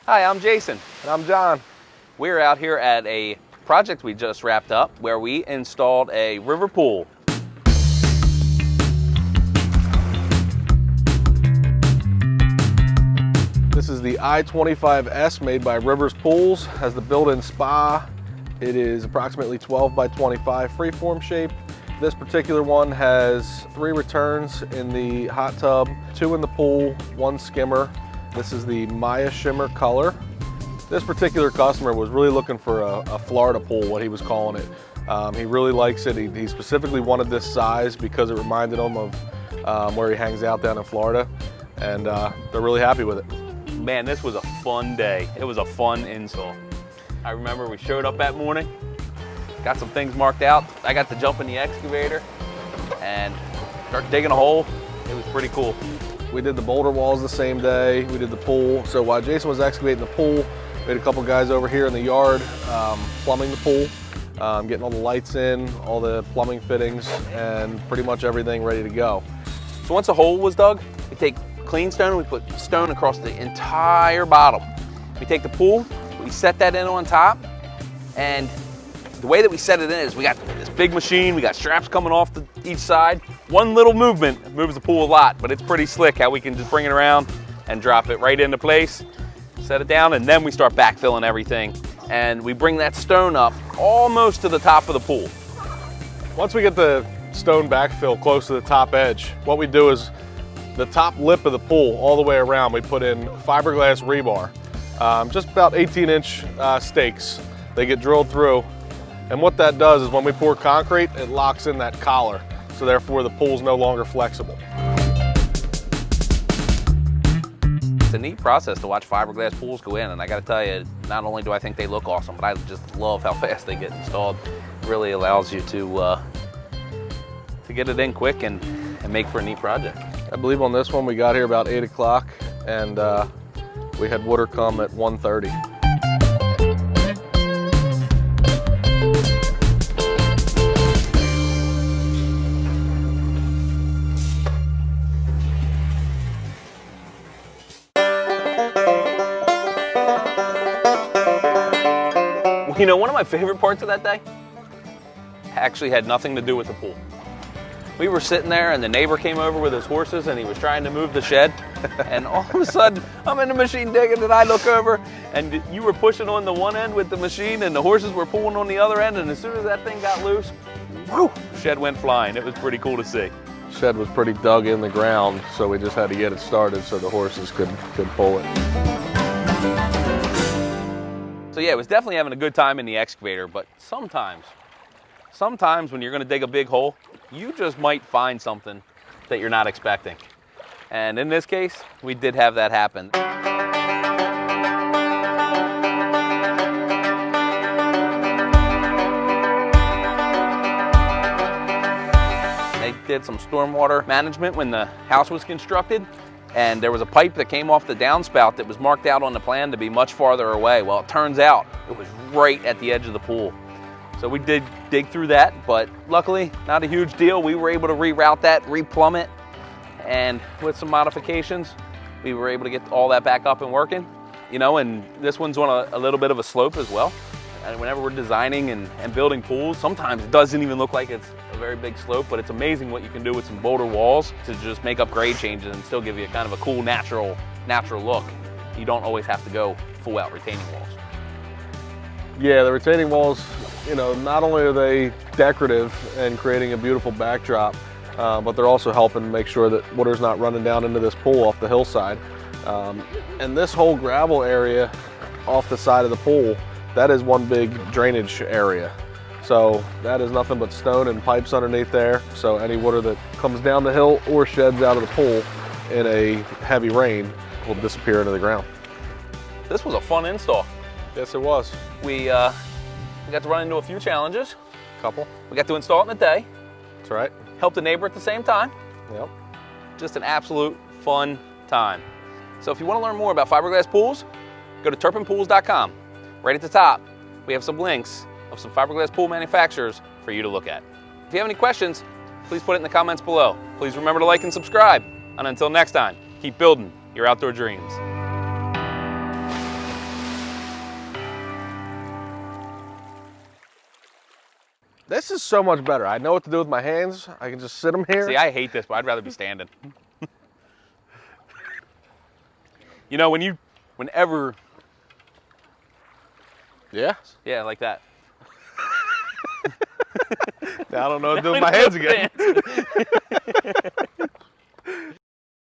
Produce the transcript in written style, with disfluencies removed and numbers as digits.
Hi, I'm Jason. And I'm John. We're out here at a project we just wrapped up where we installed a river pool. This is the I-25S made by Rivers Pools. Has the built-in spa. It is approximately 12 by 25 freeform shape. This particular one has 3 returns in the hot tub, 2 in the pool, 1 skimmer. This is the Maya Shimmer color. This particular customer was really looking for a Florida pool, what he was calling it. He really likes it. He specifically wanted this size because it reminded him of where he hangs out down in Florida, and they're really happy with it. Man, this was a fun day. It was a fun install. I remember we showed up that morning, got some things marked out. I got to jump in the excavator and start digging a hole. It was pretty cool. We did the boulder walls the same day. We did the pool. So while Jason was excavating the pool, we had a couple guys over here in the yard plumbing the pool, getting all the lights in, all the plumbing fittings, and pretty much everything ready to go. So once the hole was dug, we take clean stone and we put stone across the entire bottom. We take the pool, we set that in on top, and the way that we set it in is we got this big machine, we got straps coming off each side. One little movement moves the pool a lot, but it's pretty slick how we can just bring it around and drop it right into place, set it down, and then we start backfilling everything. And we bring that stone up almost to the top of the pool. Once we get the stone backfill close to the top edge, what we do is the top lip of the pool all the way around, we put in fiberglass rebar, just about 18-inch stakes. They get drilled through, and what that does is when we pour concrete, it locks in that collar, so therefore the pool's no longer flexible. It's a neat process to watch fiberglass pools go in, and I gotta tell you, not only do I think they look awesome, but I just love how fast they get installed. It really allows you to get it in quick and make for a neat project. I believe on this one we got here about 8 o'clock, and we had water come at 1:30. You know, one of my favorite parts of that day actually had nothing to do with the pool. We were sitting there and the neighbor came over with his horses and he was trying to move the shed. And all of a sudden, I'm in the machine digging and I look over and you were pushing on the one end with the machine and the horses were pulling on the other end. And as soon as that thing got loose, whoo, shed went flying. It was pretty cool to see. Shed was pretty dug in the ground, so we just had to get it started so the horses could pull it. So yeah, it was definitely having a good time in the excavator, but sometimes when you're gonna dig a big hole, you just might find something that you're not expecting. And in this case, we did have that happen. They did some stormwater management when the house was constructed, and there was a pipe that came off the downspout that was marked out on the plan to be much farther away. Well, it turns out it was right at the edge of the pool. So we did dig through that, but luckily, not a huge deal. We were able to reroute that, replumb it, and with some modifications, we were able to get all that back up and working. You know, and this one's on a little bit of a slope as well. And whenever we're designing and building pools, sometimes it doesn't even look like it's a very big slope, but it's amazing what you can do with some boulder walls to just make up grade changes and still give you kind of a cool, natural look. You don't always have to go full out retaining walls. Yeah, the retaining walls, you know, not only are they decorative and creating a beautiful backdrop, but they're also helping make sure that water's not running down into this pool off the hillside. And this whole gravel area off the side of the pool, that is one big drainage area. So that is nothing but stone and pipes underneath there. So any water that comes down the hill or sheds out of the pool in a heavy rain will disappear into the ground. This was a fun install. Yes, it was. We got to run into a few challenges. Couple. We got to install it in a day. That's right. Help the neighbor at the same time. Yep. Just an absolute fun time. So if you want to learn more about fiberglass pools, go to turpinpools.com. Right at the top, we have some links of some fiberglass pool manufacturers for you to look at. If you have any questions, please put it in the comments below. Please remember to like and subscribe. And until next time, keep building your outdoor dreams. This is so much better. I know what to do with my hands. I can just sit them here. See, I hate this, but I'd rather be standing. You know, whenever. Yeah. Yeah, like that. Now I don't know what to do with my hands again.